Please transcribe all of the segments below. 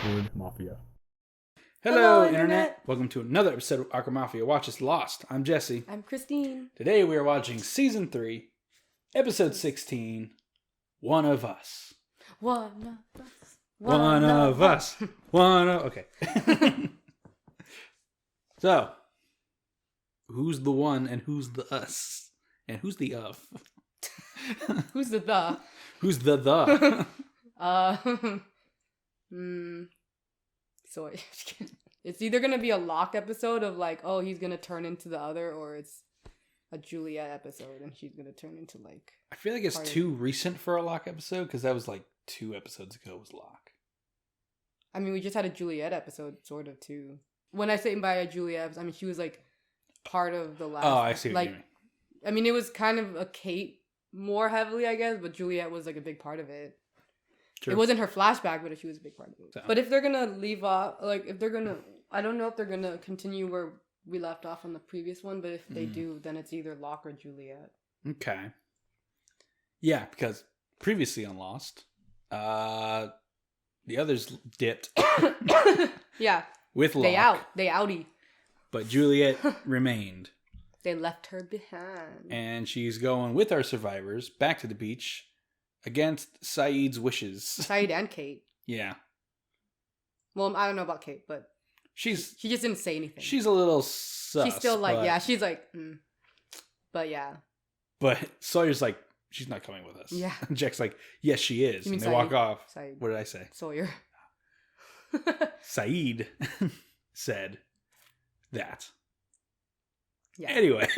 Awkward Mafia. Hello, Internet! Welcome to another episode of Awkward Mafia Watches Lost. I'm Jesse. I'm Kristine. Today we are watching Season 3, Episode 16, One of Us. One of us. One of us. One of... Okay. So, who's the one and who's the us? And who's the of? Who's the? Who's the? So it's either gonna be a Locke episode of like, oh, he's gonna turn into the other, or it's a Juliet episode and she's gonna turn into like. I feel like it's too recent for a Locke episode because that was like 2 episodes ago was Locke. I mean, we just had a Juliet episode, sort of too. When I say by a Juliet, I mean she was like part of the last. Oh, I see what you mean. I mean, it was kind of a Kate more heavily, I guess, but Juliet was like a big part of it. True. It wasn't her flashback, but she was a big part of it. So. But if they're gonna leave off, like, if they're gonna, I don't know if they're gonna continue where we left off on the previous one, but if they do, then it's either Locke or Juliet. Okay. Yeah, because previously on Lost, the others dipped. Yeah. With Locke. They outie. But Juliet remained. They left her behind. And she's going with our survivors back to the beach against Saeed's wishes. Saeed and Kate. Yeah. Well, I don't know about Kate, but she just didn't say anything. She's a little sus. She's still like, yeah, she's like, But yeah. But Sawyer's like, she's not coming with us. Yeah. And Jack's like, yes, she is. And they walk off. Saeed. What did I say? Sawyer. Saeed said that. Yeah. Anyway,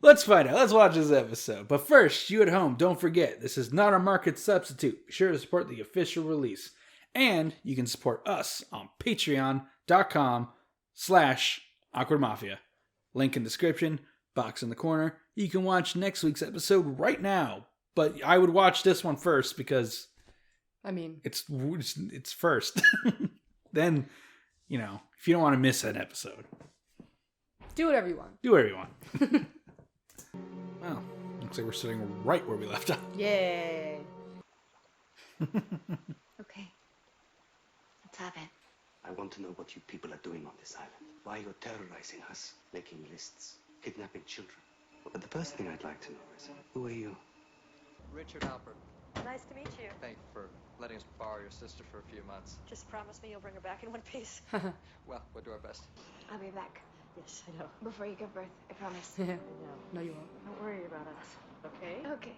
let's find out. Let's watch this episode. But first, you at home, don't forget, this is not a market substitute. Be sure to support the official release. And you can support us on patreon.com/awkwardmafia. Link in description, box in the corner. You can watch next week's episode right now. But I would watch this one first because... I mean... It's first. Then, you know, if you don't want to miss an episode... Do whatever you want. Do whatever you want. Well, looks like we're sitting right where we left off. Yay. Okay. Let's have it. I want to know what you people are doing on this island. Why you're terrorizing us, making lists, kidnapping children. But the first thing I'd like to know is, who are you? Richard Alpert. Nice to meet you. Thank you for letting us borrow your sister for a few months. Just promise me you'll bring her back in one piece. Well, we'll do our best. I'll be back. Yes, I know. Before you give birth, I promise. Yeah. No, you won't. Don't worry about us. Okay? Okay.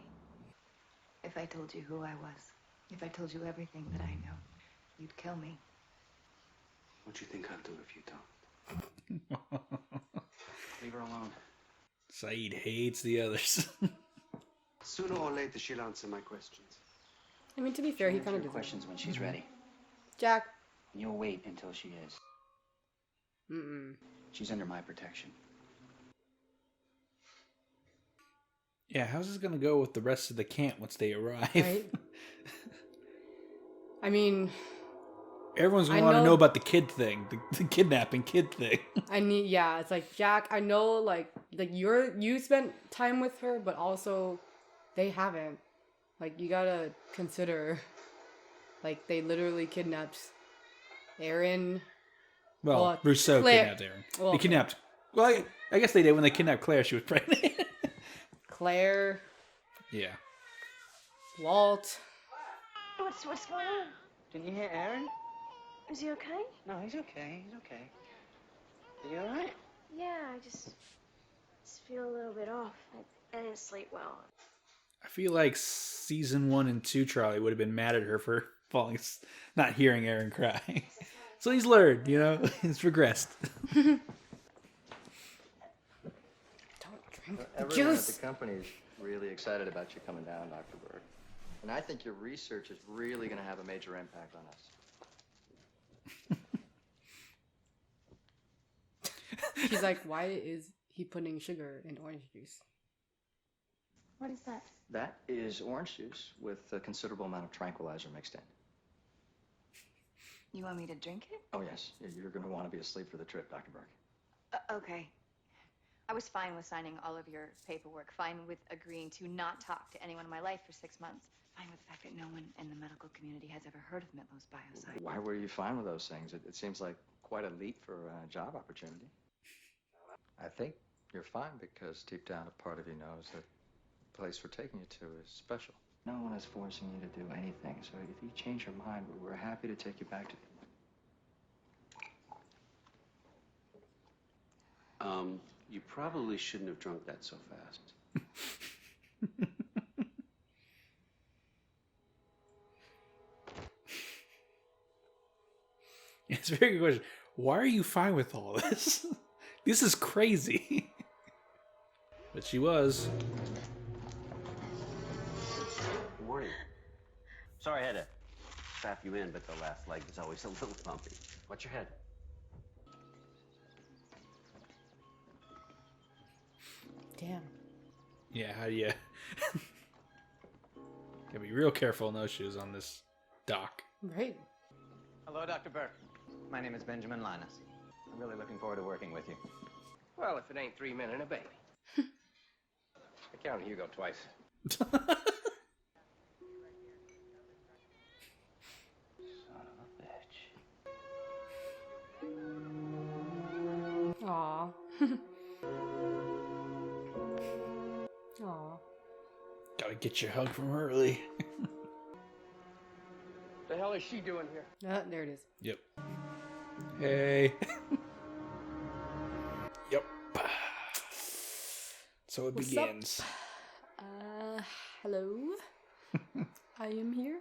If I told you who I was, if I told you everything that I know, you'd kill me. What do you think I'll do if you don't? Leave her alone. Saeed hates the others. Sooner or later, she'll answer my questions. I mean, to be fair, he kind of does. Questions when she's ready. Jack. You'll wait until she is. She's under my protection. Yeah, how's this gonna go with the rest of the camp once they arrive? Right? I mean... Everyone's gonna want to know about the kid thing. The kidnapping kid thing. It's like, Jack, I know, like you spent time with her, but also they haven't. Like, you gotta consider, like, they literally kidnapped Aaron. Well, Rousseau kidnapped Aaron. Well, they kidnapped... Well, I guess they did when they kidnapped Claire. She was pregnant. Claire. Yeah. Walt. What's going on? Didn't you hear Aaron? Is he okay? No, he's okay. He's okay. Are you all right? Yeah, I just feel a little bit off. I didn't sleep well. I feel like season 1 and 2 Charlie would have been mad at her for not hearing Aaron cry. So he's learned, you know? He's progressed. Don't drink Everyone juice. at the company is really excited about you coming down, Dr. Berg. And I think your research is really going to have a major impact on us. She's like, why is he putting sugar in orange juice? What is that? That is orange juice with a considerable amount of tranquilizer mixed in. You want me to drink it? Oh, yes. You're going to want to be asleep for the trip, Dr. Berg. Okay. I was fine with signing all of your paperwork, fine with agreeing to not talk to anyone in my life for 6 months, fine with the fact that no one in the medical community has ever heard of Mittelos biocide. Why were you fine with those things? It seems like quite a leap for a job opportunity. I think you're fine because deep down a part of you knows that the place we're taking you to is special. No one is forcing you to do anything, so if you change your mind, we're happy to take you back to... You probably shouldn't have drunk that so fast. It's a very good question. Why are you fine with all this? This is crazy. But she was. Good morning. Sorry I had to strap you in, but the last leg is always a little bumpy. Watch your head. Damn. Yeah, how do you... Gotta be real careful, no shoes on this dock. Right. Hello, Dr. Burke. My name is Benjamin Linus. I'm really looking forward to working with you. Well, if it ain't 3 men and a baby. I counted Hugo twice. Son of a bitch. Aw. Aw. Gotta get your hug from Hurley. The hell is she doing here? There it is. Yep. Hey. Yep. So it What's begins. Hello. I am here.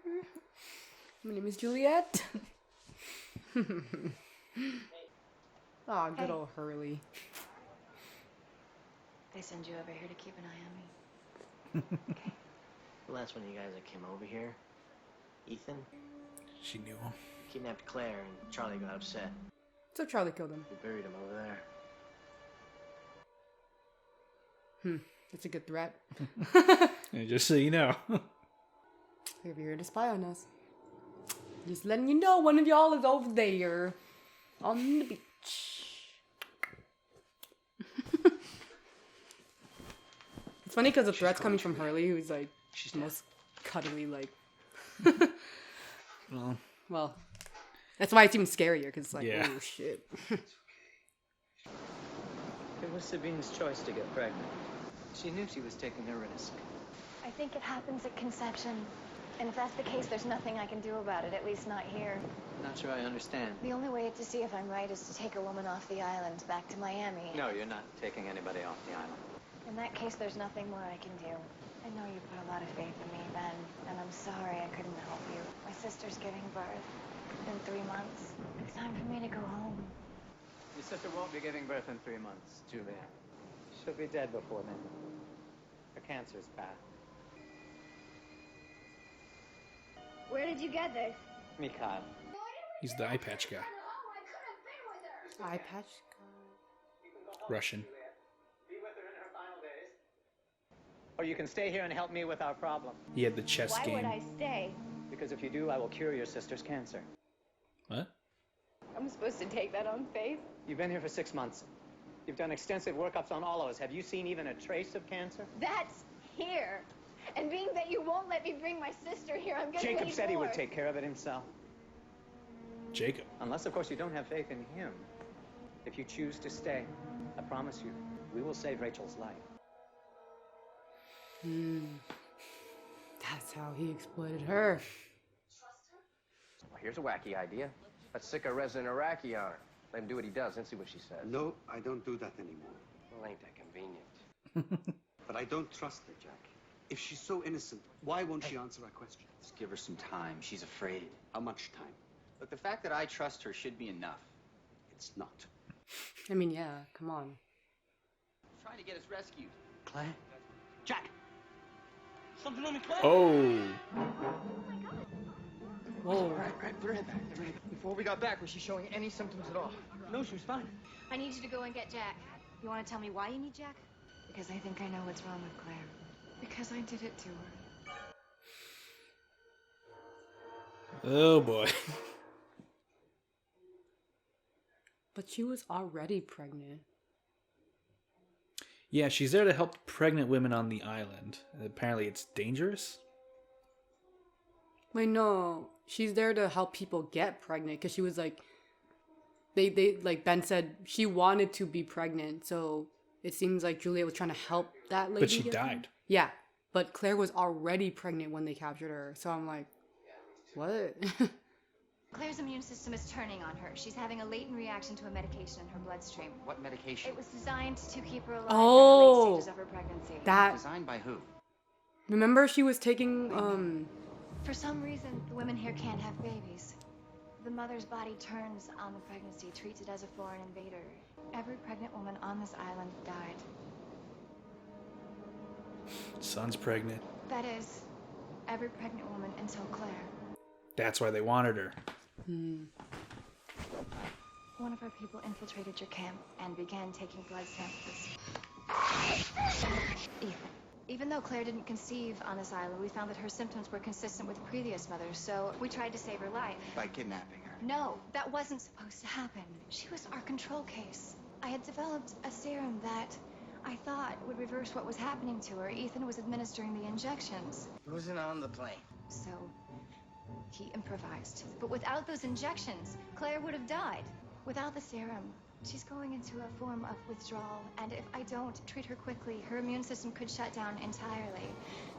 My name is Juliet. Aw, good old Hurley. They send you over here to keep an eye on me. Okay. The last one of you guys that came over here, Ethan, She knew him. kidnapped Claire and Charlie got upset. So Charlie killed him. We buried him over there. That's a good threat. And just so you know. They're here to spy on us. Just letting you know one of y'all is over there on the beach. It's funny because the threat's coming from Hurley, who's like the most cuddly, like. Well, that's why it's even scarier because it's like, Yeah. oh shit. It was Sabine's choice to get pregnant. She knew she was taking a risk. I think it happens at conception. And if that's the case, there's nothing I can do about it, at least not here. Not sure I understand. The only way to see if I'm right is to take a woman off the island back to Miami. No, you're not taking anybody off the island. In that case, there's nothing more I can do. I know you put a lot of faith in me, Ben, and I'm sorry I couldn't help you. My sister's giving birth in 3 months. It's time for me to go home. Your sister won't be giving birth in 3 months, Juliet. She'll be dead before then. Her cancer's bad. Where did you get this? Mikhail. He's the eye patch guy. Eye patch. Russian. Or you can stay here and help me with our problem. He had the chess Why game. would I stay? Because if you do, I will cure your sister's cancer. What? I'm supposed to take that on faith? You've been here for 6 months. You've done extensive workups on all of us. Have you seen even a trace of cancer? That's here. And being that you won't let me bring my sister here, I'm gonna Jacob need said he would more. take care of it himself. Jacob. Unless, of course, you don't have faith in him. If you choose to stay, I promise you, we will save Rachel's life. That's how he exploited her. Well, here's a wacky idea. Let's stick a resident Iraqi on her. Let him do what he does and see what she says. No, I don't do that anymore. Well, ain't that convenient? But I don't trust her, Jack. If she's so innocent, why won't she answer our questions? Just give her some time. She's afraid. How much time? Look, the fact that I trust her should be enough. It's not. I mean, yeah, come on. I'm trying to get us rescued. Claire? Jack! Something on me, Claire! Oh. Whoa. Right, we're in back. Before we got back, was she showing any symptoms at all? No, she was fine. I need you to go and get Jack. You want to tell me why you need Jack? Because I think I know what's wrong with Claire. Because I did it to her. Oh boy. But she was already pregnant. Yeah, she's there to help pregnant women on the island. Apparently it's dangerous. Wait, no. She's there to help people get pregnant because she was like, they like Ben said she wanted to be pregnant, so it seems like Juliet was trying to help that lady. But she get died. pregnant. Yeah, but Claire was already pregnant when they captured her, so I'm like, what? Claire's immune system is turning on her. She's having a latent reaction to a medication in her bloodstream. What medication? It was designed to keep her alive in Oh, the late stages of her pregnancy. that. Designed by who? Remember, she was taking For some reason, the women here can't have babies. The mother's body turns on the pregnancy, treats it as a foreign invader. Every pregnant woman on this island died. Son's pregnant. That is, every pregnant woman until Claire. That's why they wanted her. One of our people infiltrated your camp and began taking blood samples. Ethan. Even though Claire didn't conceive on this island, we found that her symptoms were consistent with previous mothers, so we tried to save her life. By kidnapping her. No, that wasn't supposed to happen. She was our control case. I had developed a serum that I thought would reverse what was happening to her. Ethan was administering the injections. He wasn't on the plane. So he improvised. But without those injections, Claire would have died. Without the serum, she's going into a form of withdrawal, and if I don't treat her quickly, her immune system could shut down entirely.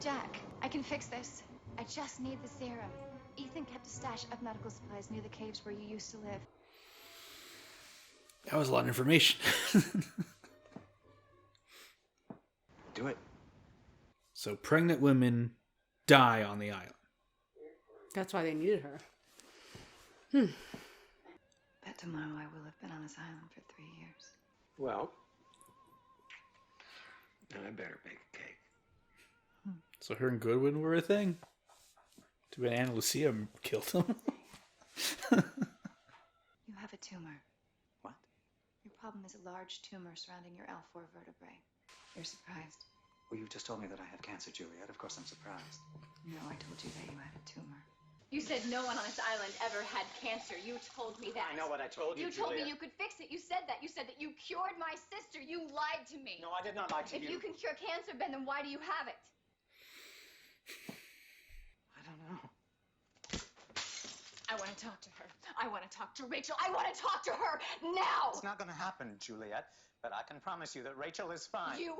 Jack, I can fix this. I just need the serum. Ethan kept a stash of medical supplies near the caves where you used to live. That was a lot of information. Do it. So pregnant women die on the island. That's why they needed her. Bet tomorrow I will have been on this island for 3 years. Well, then I better bake a cake. So her and Goodwin were a thing? Too bad Anna Lucia killed him. You have a tumor. What? Your problem is a large tumor surrounding your L4 vertebrae. You're surprised. Well, you just told me that I have cancer, Juliet. Of course I'm surprised. No, I told you that you had a tumor. You said no one on this island ever had cancer. You told me that. I know what I told you, You told me Juliet. you could fix it. You said that. You said that you cured my sister. You lied to me. No, I did not lie to If you can cure cancer, Ben, then why do you have it? I don't know. I want to talk to her. I want to talk to Rachel. I want to talk to her now. It's not going to happen, Juliet. But I can promise you that Rachel is fine. You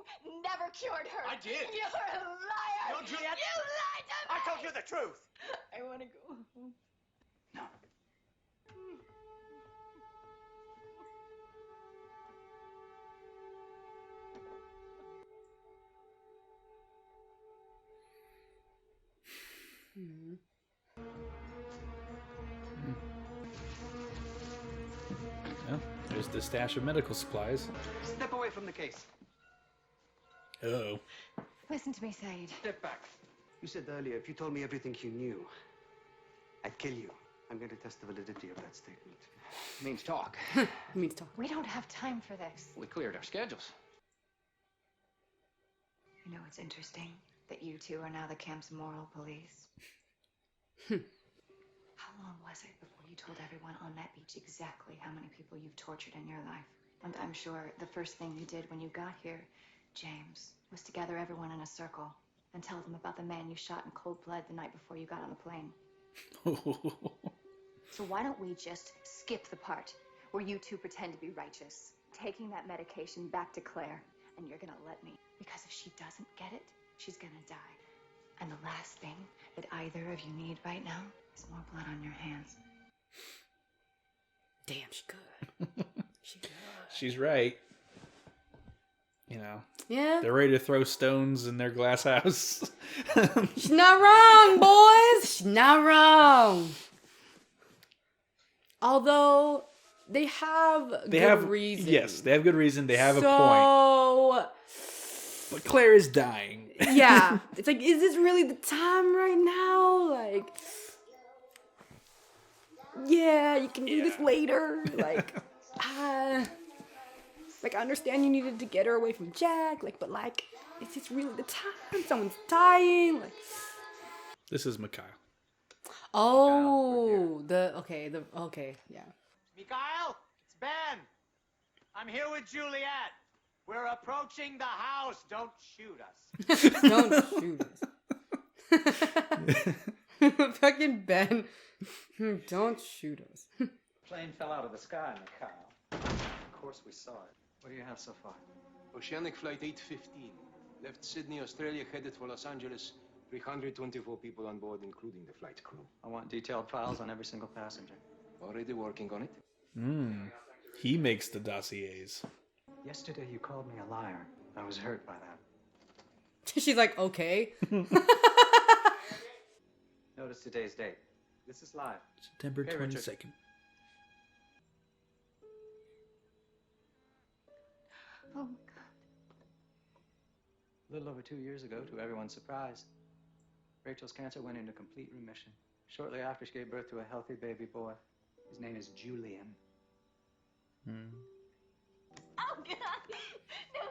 never cured her. I did. You're a liar. No, Juliet. You lied to me. I told you the truth. I want to go home. No. Well, there's the stash of medical supplies. Step away from the case. Uh-oh. Listen to me, Said. Step back. You said earlier, if you told me everything you knew, I'd kill you. I'm going to test the validity of that statement. Means talk. He means talk. We don't have time for this. We cleared our schedules. You know, it's interesting that you two are now the camp's moral police. How long was it before you told everyone on that beach exactly how many people you've tortured in your life? And I'm sure the first thing you did when you got here, James, was to gather everyone in a circle and tell them about the man you shot in cold blood the night before you got on the plane. So why don't we just skip the part where you two pretend to be righteous, taking that medication back to Claire, and you're gonna let me. Because if she doesn't get it, she's gonna die. And the last thing that either of you need right now is more blood on your hands. Damn, she could. She could. She's right. You know, Yeah. they're ready to throw stones in their glass house. She's not wrong, boys. She's not wrong. Although they have good reason. Yes, they have good reason. They have a point. So, But Claire is dying. yeah. It's like, is this really the time right now? Like, yeah, you can do this later. Like, I understand you needed to get her away from Jack. Like, but like, is this really the time? Someone's dying. Like, This is Mikhail. oh, okay, yeah. Mikhail, it's Ben. I'm here with Juliet. We're approaching the house. Don't shoot us. Don't shoot us. Fucking Ben. Don't shoot us. Plane fell out of the sky, Mikhail. Of course we saw it. What do you have so far? Oceanic Flight 815. Left Sydney, Australia, headed for Los Angeles. 324 people on board, including the flight crew. I want detailed files on every single passenger. Already working on it. He makes the dossiers. Yesterday you called me a liar. I was hurt by that. She's like, okay. Notice today's date. This is live. September Okay, Richard. 22nd. Oh my God. A little over 2 years ago, to everyone's surprise, Rachel's cancer went into complete remission. Shortly after, she gave birth to a healthy baby boy. His name is Julian. Oh God! No, no!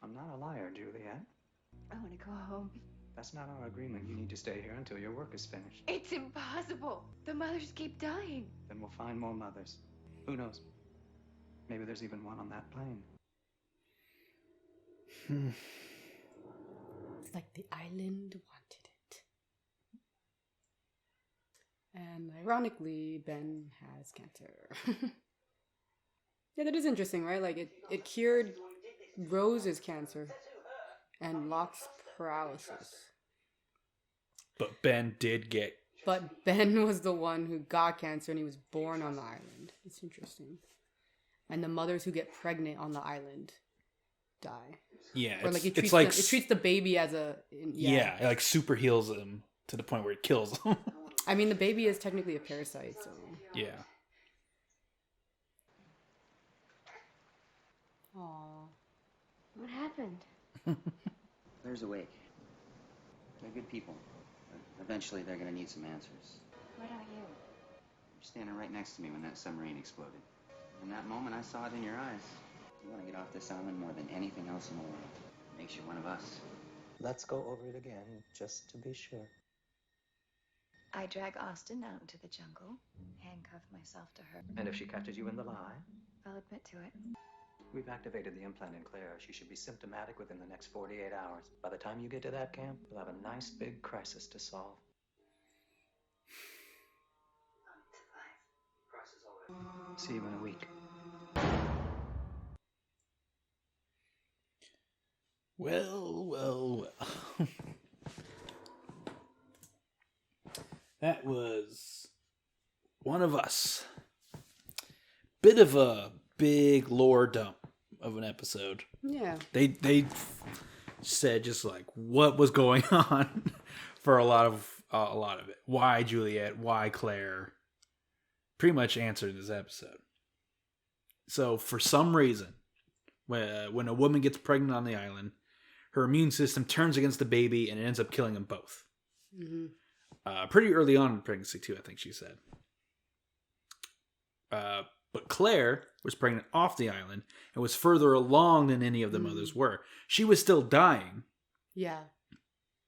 I'm not a liar, Juliet. I want to go home. That's not our agreement. You need to stay here until your work is finished. It's impossible. The mothers keep dying. Then we'll find more mothers. Who knows? Maybe there's even one on that plane. It's like the island wanted it. And ironically, Ben has cancer. Yeah, that is interesting, right? Like, it cured Rose's cancer and Locke's paralysis. But Ben did get... But Ben was the one who got cancer and he was born on the island. It's interesting. And the mothers who get pregnant on the island die. Yeah, Or like it treats the baby as a... Yeah, it like super heals him to the point where it kills him. I mean, the baby is technically a parasite, so... Yeah. Aww. What happened? Claire's awake. They're good people. But eventually they're gonna need some answers. What about you? You're standing right next to me when that submarine exploded. In that moment, I saw it in your eyes. You want to get off this island more than anything else in the world. It makes you one of us. Let's go over it again, just to be sure. I drag Austin out into the jungle, handcuff myself to her. And if she catches you in the lie, I'll admit to it. we've activated the implant in Claire. She should be symptomatic within the next 48 hours. By the time you get to that camp, we'll have a nice big crisis to solve. See you in a week. Well. That was One of Us. Bit of a big lore dump of an episode. Yeah. They said just like what was going on for a lot of it. Why Juliet? Why Claire? Pretty much answered this episode. So for some reason, when a woman gets pregnant on the island, her immune system turns against the baby and it ends up killing them both. Mm-hmm. Pretty early on in pregnancy too, I think she said. But Claire was pregnant off the island and was further along than any of the mothers were. She was still dying. Yeah.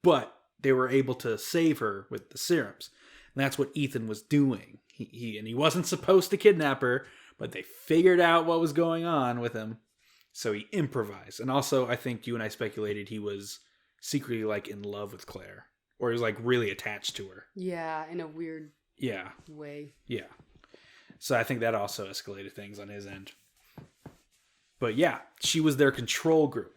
But they were able to save her with the serums. And that's what Ethan was doing. He wasn't supposed to kidnap her, but they figured out what was going on with him. So he improvised. And also, I think you and I speculated he was secretly like in love with Claire. Or he was like really attached to her. Yeah, in a weird way. Yeah. So I think that also escalated things on his end. But yeah, she was their control group.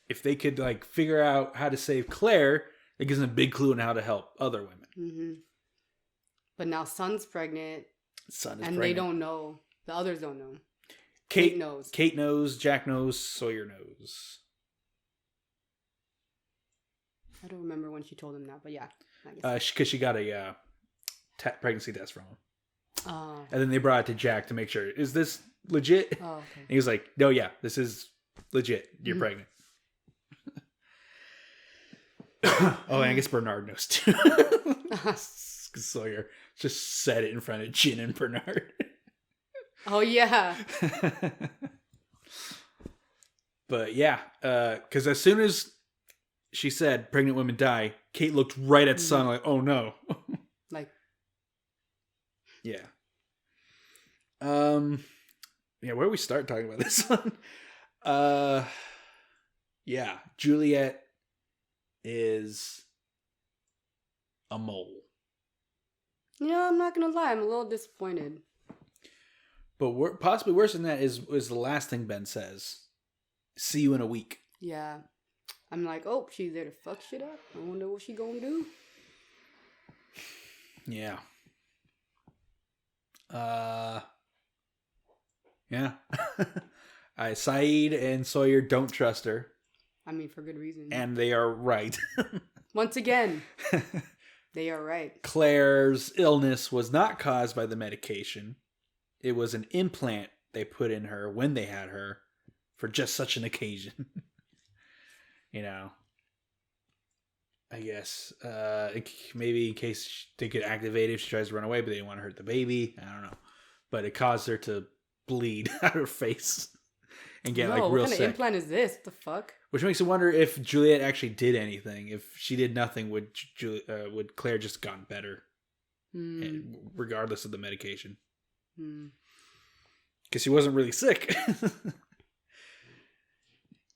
If they could like figure out how to save Claire, it gives them a big clue on how to help other women. Mm-hmm. But now Son's pregnant. Son is and pregnant. they don't know. The others don't know. Kate knows. Kate knows. Jack knows. Sawyer knows. I don't remember when she told him that, but yeah. I guess. Because she got a pregnancy test from him. Oh. And then they brought it to Jack to make sure, is this legit? Oh, okay. And he was like, no, yeah, this is legit. You're pregnant. Oh, and I guess Bernard knows too. Sawyer just said it in front of Jin and Bernard. Oh, yeah. But yeah, because as soon as she said pregnant women die, Kate looked right at Son like, oh no. Like. Yeah. Yeah, where do we start talking about this one? Yeah, Juliet is a mole. You know, I'm not gonna lie, I'm a little disappointed. But possibly worse than that is the last thing Ben says. See you in a week. Yeah. I'm like, oh, she's there to fuck shit up. I wonder what she gonna do. Yeah. Yeah. Saeed and Sawyer don't trust her. I mean, for good reason. And they are right. Once again, they are right. Claire's illness was not caused by the medication. It was an implant they put in her when they had her for just such an occasion. You know, I guess maybe in case they could activate it if she tries to run away, but they didn't want to hurt the baby. I don't know. But it caused her to bleed out her face and get like real sick. What kind of implant is this? What the fuck? Which makes me wonder if Juliet actually did anything. If she did nothing, would Claire just gotten better, regardless of the medication? Because she wasn't really sick.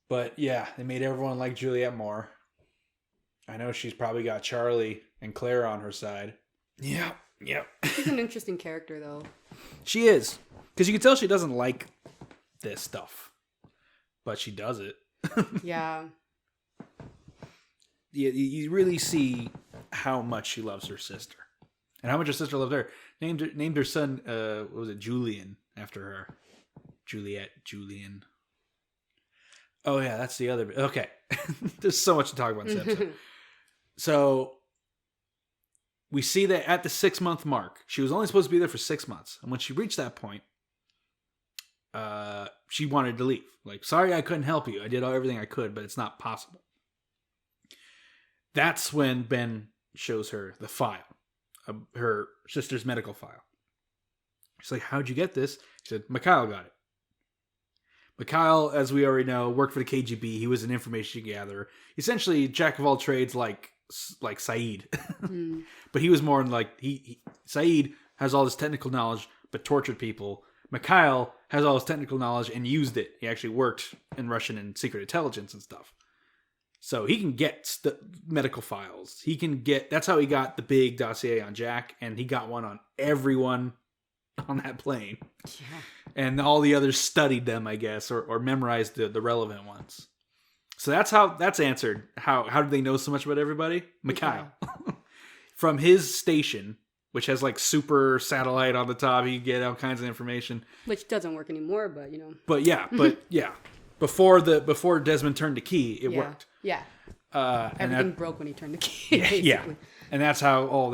But yeah, they made everyone like Juliet more. I know she's probably got Charlie and Claire on her side. Yeah. She's an interesting character, though. She is. Because you can tell she doesn't like this stuff. But she does it. Yeah. You really see how much she loves her sister. And how much her sister loved her. Named her son, what was it, Julian, after her. Julian. Oh yeah, that's the other bit. Okay. There's so much to talk about in this episode. So, we see that at the 6-month mark, she was only supposed to be there for 6 months. And when she reached that point, she wanted to leave. Like, sorry I couldn't help you. I did everything I could, but it's not possible. That's when Ben shows her the file, her sister's medical file. She's like, how'd you get this? She said, Mikhail got it. Mikhail, as we already know, worked for the KGB. He was an information gatherer. Essentially, jack of all trades like Saeed. But he was more like, Saeed has all this technical knowledge, but tortured people. Mikhail has all this technical knowledge and used it. He actually worked in Russian and secret intelligence and stuff. So he can get medical files. That's how he got the big dossier on Jack, and he got one on everyone on that plane. Yeah. And all the others studied them, I guess, or memorized the relevant ones. So that's answered. How did they know so much about everybody? Mikhail. From his station, which has like super satellite on the top, you get all kinds of information. Which doesn't work anymore, but you know. But yeah. Before Desmond turned the key, it worked. Yeah. Everything broke when he turned the key. Basically. Yeah. And that's how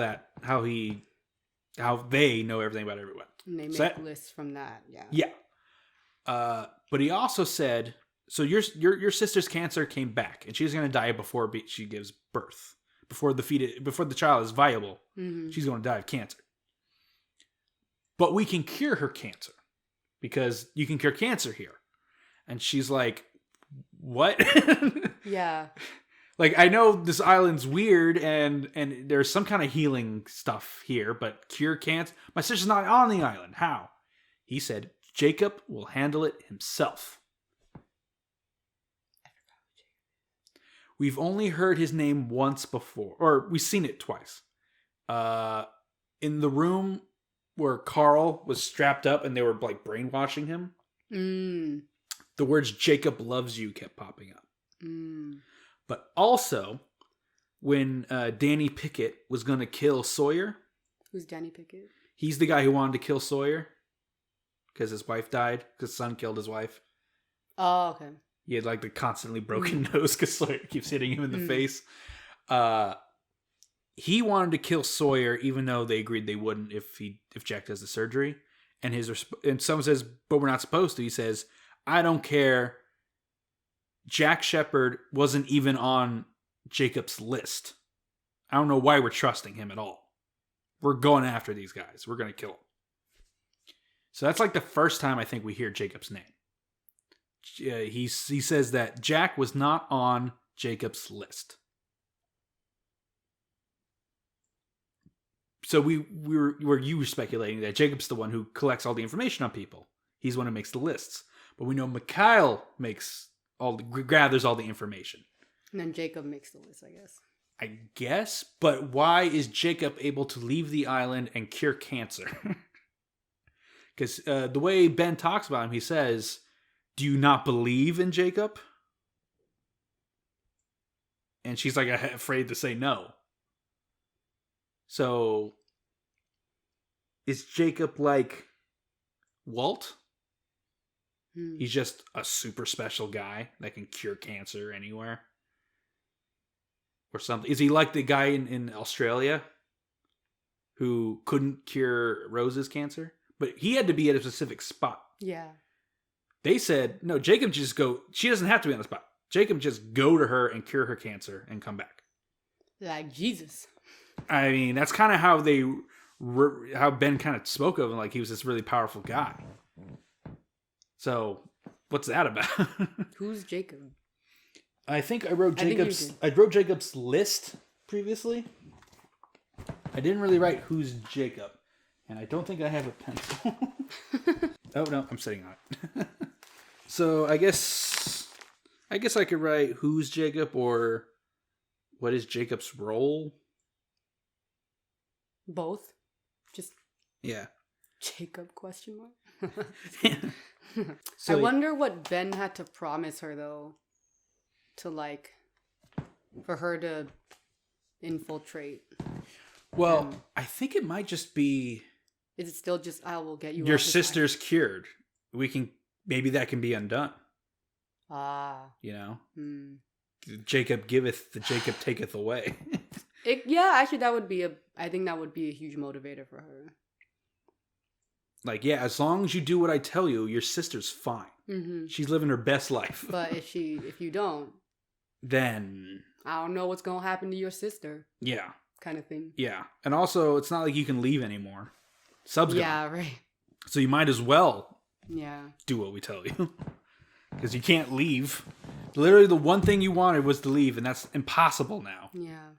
they know everything about everyone. And they make lists from that. Yeah. Yeah. But he also said, so your sister's cancer came back, and she's going to die before she gives birth. Before the child is viable, she's going to die of cancer. But we can cure her cancer because you can cure cancer here. And she's like, what? Yeah. Like, I know this island's weird and there's some kind of healing stuff here, but cure cancer? My sister's not on the island. How? He said, Jacob will handle it himself. We've only heard his name once before, or we've seen it twice. In the room where Carl was strapped up and they were like brainwashing him. The words Jacob loves you kept popping up. But also, when Danny Pickett was going to kill Sawyer. Who's Danny Pickett? He's the guy who wanted to kill Sawyer. Because his wife died. Because his son killed his wife. Oh, okay. He had like the constantly broken nose because Sawyer keeps hitting him in the face. He wanted to kill Sawyer even though they agreed they wouldn't if Jack does the surgery. And someone says, but we're not supposed to. He says, I don't care. Jack Shepherd wasn't even on Jacob's list. I don't know why we're trusting him at all. We're going after these guys. We're going to kill them. So that's like the first time I think we hear Jacob's name. He says that Jack was not on Jacob's list. So you were speculating that Jacob's the one who collects all the information on people. He's the one who makes the lists. But we know Mikhail gathers all the information. And then Jacob makes the list, I guess. I guess. But why is Jacob able to leave the island and cure cancer? Because the way Ben talks about him, he says, "Do you not believe in Jacob?" And she's like afraid to say no. So, is Jacob like Walt? He's just a super special guy that can cure cancer anywhere? Or something? Is he like the guy in Australia who couldn't cure Rose's cancer? But he had to be at a specific spot. Yeah. They said, no, Jacob just go, she doesn't have to be on the spot. Jacob just go to her and cure her cancer and come back. Like Jesus. I mean, that's kind of how how Ben kind of spoke of him, like he was this really powerful guy. So, what's that about? Who's Jacob? I think I wrote Jacob's list previously. I didn't really write who's Jacob, and I don't think I have a pencil. Oh no, I'm sitting on it. So I guess I could write who's Jacob or what is Jacob's role? Both. Just yeah. Jacob question mark? So, I wonder what Ben had to promise her though to like for her to infiltrate. Well, I think it might just be is it still just I will get you your sister's cured. We can maybe that can be undone. You know? Jacob giveth, the Jacob taketh away. Actually I think that would be a huge motivator for her. Like, yeah, as long as you do what I tell you, your sister's fine. Mm-hmm. She's living her best life. But if you don't, then I don't know what's gonna happen to your sister. Yeah. Kind of thing. Yeah. And also, it's not like you can leave anymore. Sub's gone. Right. So you might as well do what we tell you. Because you can't leave. Literally the one thing you wanted was to leave, and that's impossible now. Yeah.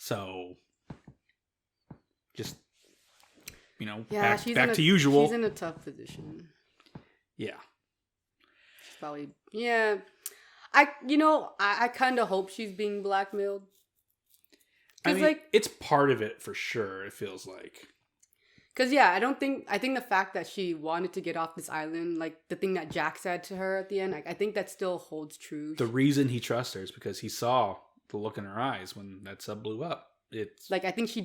So, just, back to usual. She's in a tough position. Yeah. She's probably, I kind of hope she's being blackmailed. I mean, it's part of it for sure, it feels like. Because, I think the fact that she wanted to get off this island, like the thing that Jack said to her at the end, I think that still holds true. The reason he trusts her is because he saw the look in her eyes when that sub blew up. It's like, I think she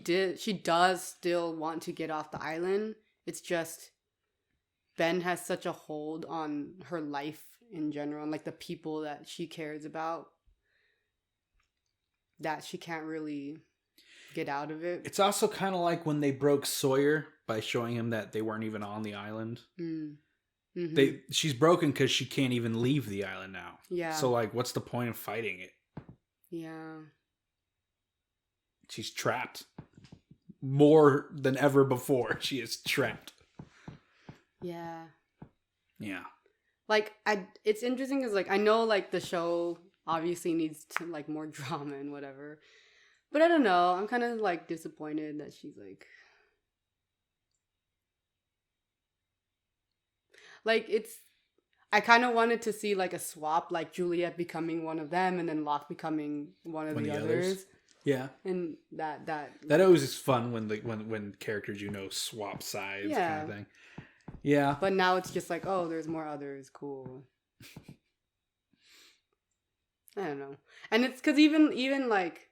does still want to get off the island. It's just Ben has such a hold on her life in general and like the people that she cares about that she can't really get out of it. It's also kind of like when they broke Sawyer by showing him that they weren't even on the island. Mm-hmm. She's broken because she can't even leave the island now. Yeah. So like, what's the point of fighting it? Yeah. She's trapped. More than ever before, she is trapped. Yeah. Yeah. Like, it's interesting because, like, I know, like, the show obviously needs to, like, more drama and whatever. But I don't know. I'm kind of, like, disappointed that she's, like, I kind of wanted to see, like, a swap, like, Juliet becoming one of them and then Locke becoming one of the others. Yeah. And that always is fun when characters swap sides kind of thing. Yeah. But now it's just like, oh, there's more others. Cool. I don't know. And it's because even like,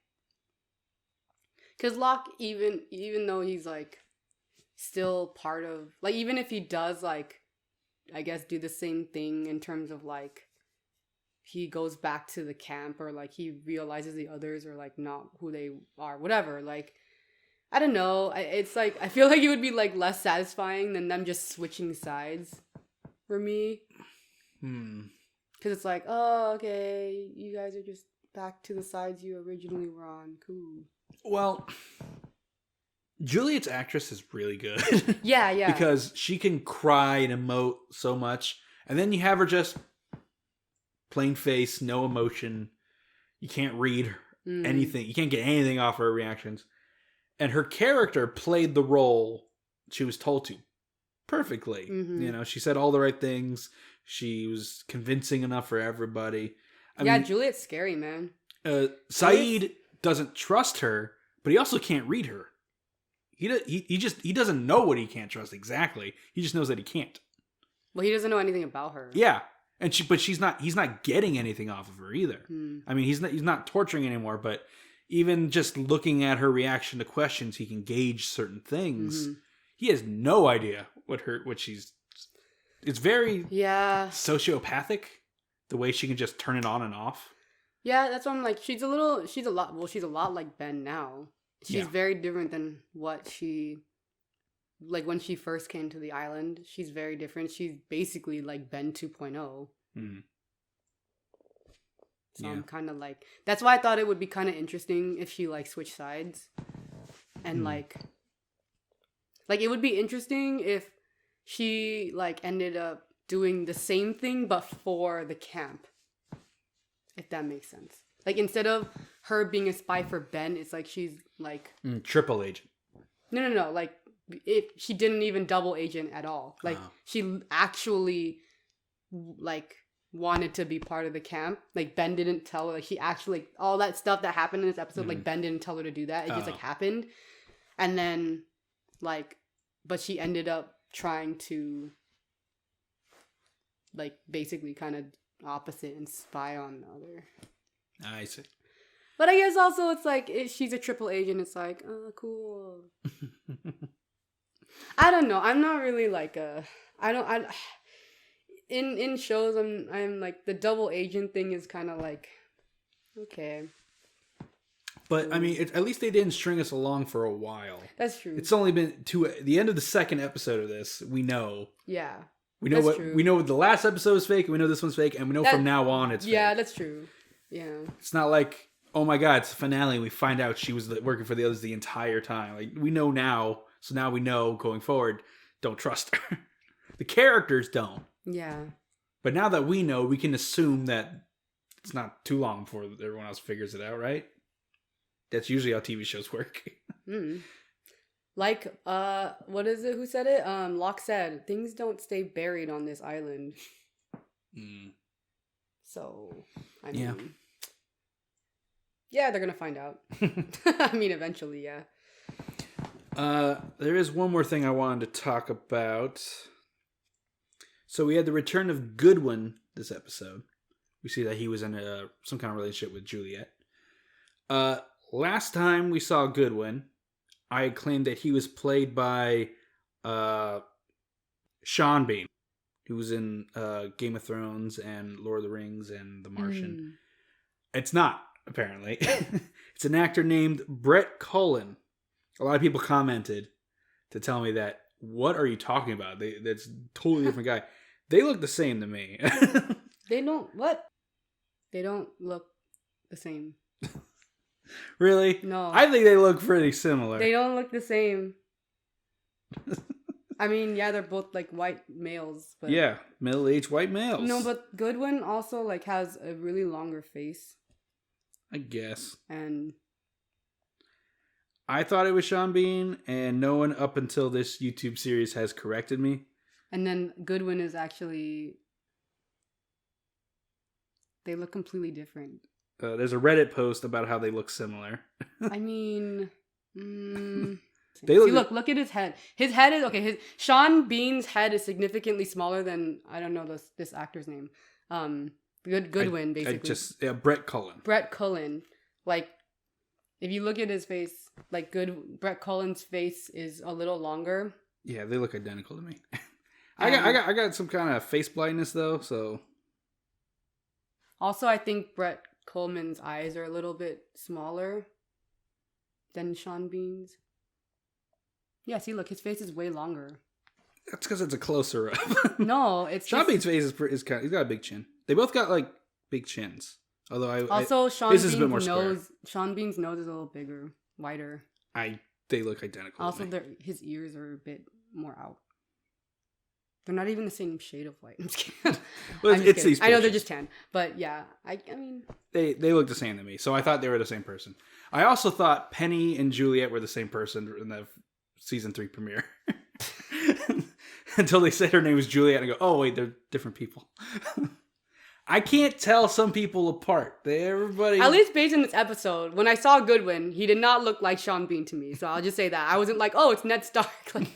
because Locke, even though he's like still part of, like, even if he does like, I guess do the same thing in terms of like, he goes back to the camp or like he realizes the others are like not who they are, whatever. Like, I don't know. It's like, I feel like it would be like less satisfying than them just switching sides for me. Because it's like, oh, okay, you guys are just back to the sides you originally were on. Cool. Well, Juliet's actress is really good. Yeah. Because she can cry and emote so much. And then you have her just plain face, no emotion. You can't read anything. You can't get anything off her reactions. And her character played the role she was told to perfectly. Mm-hmm. She said all the right things. She was convincing enough for everybody. I mean, Juliet's scary, man. Saeed doesn't trust her, but he also can't read her. He doesn't know what he can't trust exactly. He just knows that he can't. Well, he doesn't know anything about her. Yeah, and he's not getting anything off of her either. I mean, he's not torturing anymore, but even just looking at her reaction to questions, he can gauge certain things. Mm-hmm. He has no idea what she's. It's very sociopathic, the way she can just turn it on and off. Yeah, that's why I'm like, she's a lot like Ben now. She's very different than what she, like when she first came to the island. She's very different. She's basically like Ben 2.0. Mm-hmm. So I'm kind of like, that's why I thought it would be kind of interesting if she like switched sides. And like it would be interesting if she like ended up doing the same thing but for the camp. If that makes sense. Like, instead of her being a spy for Ben, it's like she's like... triple agent. No. Like, she didn't even double agent at all. Like, she actually, like, wanted to be part of the camp. Like, Ben didn't tell her. Like, she actually... Like, all that stuff that happened in this episode, like, Ben didn't tell her to do that. It just, like, happened. And then, like... But she ended up trying to... Like, basically kind of opposite and spy on the other... I see. But I guess also it's like, she's a triple agent. It's like, oh, cool. I don't know. I'm not really like in shows, I'm like, the double agent thing is kind of like, okay. But I mean, at least they didn't string us along for a while. That's true. It's only been to the end of the second episode of this. We know. Yeah. We know we know the last episode is fake, and we know this one's fake, and we know from now on it's fake. Yeah, that's true. Yeah. It's not like, oh my god, it's the finale. We find out she was working for the others the entire time. Like, we know now, so now we know going forward, don't trust her. The characters don't. Yeah. But now that we know, we can assume that it's not too long before everyone else figures it out, right? That's usually how TV shows work. Like, what is it? Who said it? Locke said, things don't stay buried on this island. So, I mean... Yeah, they're gonna find out. I mean, eventually, yeah. There is one more thing I wanted to talk about. So we had the return of Goodwin this episode. We see that he was in some kind of relationship with Juliet. Last time we saw Goodwin, I claimed that he was played by Sean Bean, who was in Game of Thrones and Lord of the Rings and The Martian. It's not. Apparently. It's an actor named Brett Cullen. A lot of people commented to tell me that, what are you talking about? That's a totally different guy. They look the same to me. They don't look the same. Really? No. I think they look pretty similar. They don't look the same. I mean, yeah, they're both like white males. But... Yeah, middle-aged white males. No, but Goodwin also like has a really longer face. I guess. And I thought it was Sean Bean, and no one up until this YouTube series has corrected me. And then Goodwin is actually... They look completely different. There's a Reddit post about how they look similar. I mean... look at his head. His head is... Okay, Sean Bean's head is significantly smaller than... I don't know this actor's name. Goodwin, basically. Brett Cullen. Brett Cullen. Like, if you look at his face, like, Brett Cullen's face is a little longer. Yeah, they look identical to me. I got some kind of face blindness, though, so... Also, I think Brett Coleman's eyes are a little bit smaller than Sean Bean's. Yeah, see, look, his face is way longer. That's because it's a closer up. No, it's Sean Bean's face is kind of, he's got a big chin. They both got like big chins. Although Sean Bean's nose is a little bigger, wider. They look identical. Also, his ears are a bit more out. They're not even the same shade of white. I'm just kidding. Well, it's these. I know they're just tan, but yeah, I mean they look the same to me. So I thought they were the same person. I also thought Penny and Juliet were the same person in the season 3 premiere. Until they said her name was Juliet, and I go, oh wait, they're different people. I can't tell some people apart. Everybody, At least based on this episode, when I saw Goodwin, he did not look like Sean Bean to me. So I'll just say that. I wasn't like, oh, it's Ned Stark. Like,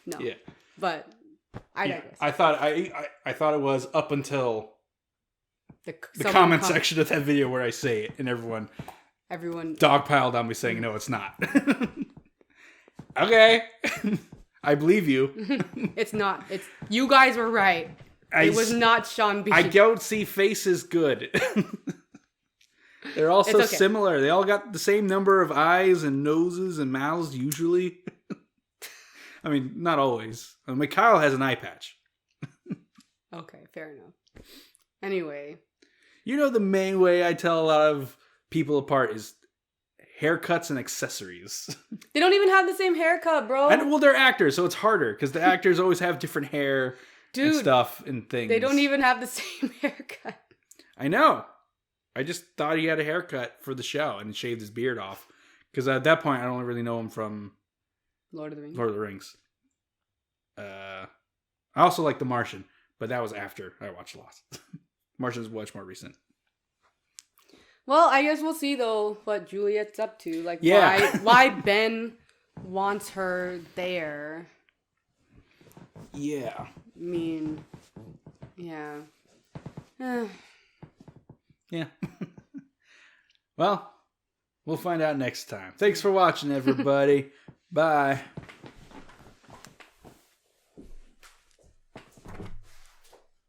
no. Yeah. But I digress. I thought it was up until the comment section of that video where I say it, and everyone dogpiled on me saying, no, it's not. Okay. I believe you. It's not. It's you guys were right. It was not Sean Bean. I don't see faces good. They're all so similar. They all got the same number of eyes and noses and mouths usually. I mean, not always. I mean, Kyle has an eye patch. Okay, fair enough. Anyway. You know, the main way I tell a lot of people apart is haircuts and accessories. They don't even have the same haircut, bro. Well, they're actors, so it's harder because the actors always have different hair and stuff and things. They don't even have the same haircut. I know. I just thought he had a haircut for the show and shaved his beard off. Because at that point, I don't really know him from Lord of the Rings. I also like The Martian, but that was after I watched Lost. Martian is much more recent. Well, I guess we'll see though what Juliet's up to. Like, why Ben wants her there. Yeah. I mean, yeah. Yeah. Well, we'll find out next time. Thanks for watching, everybody. Bye.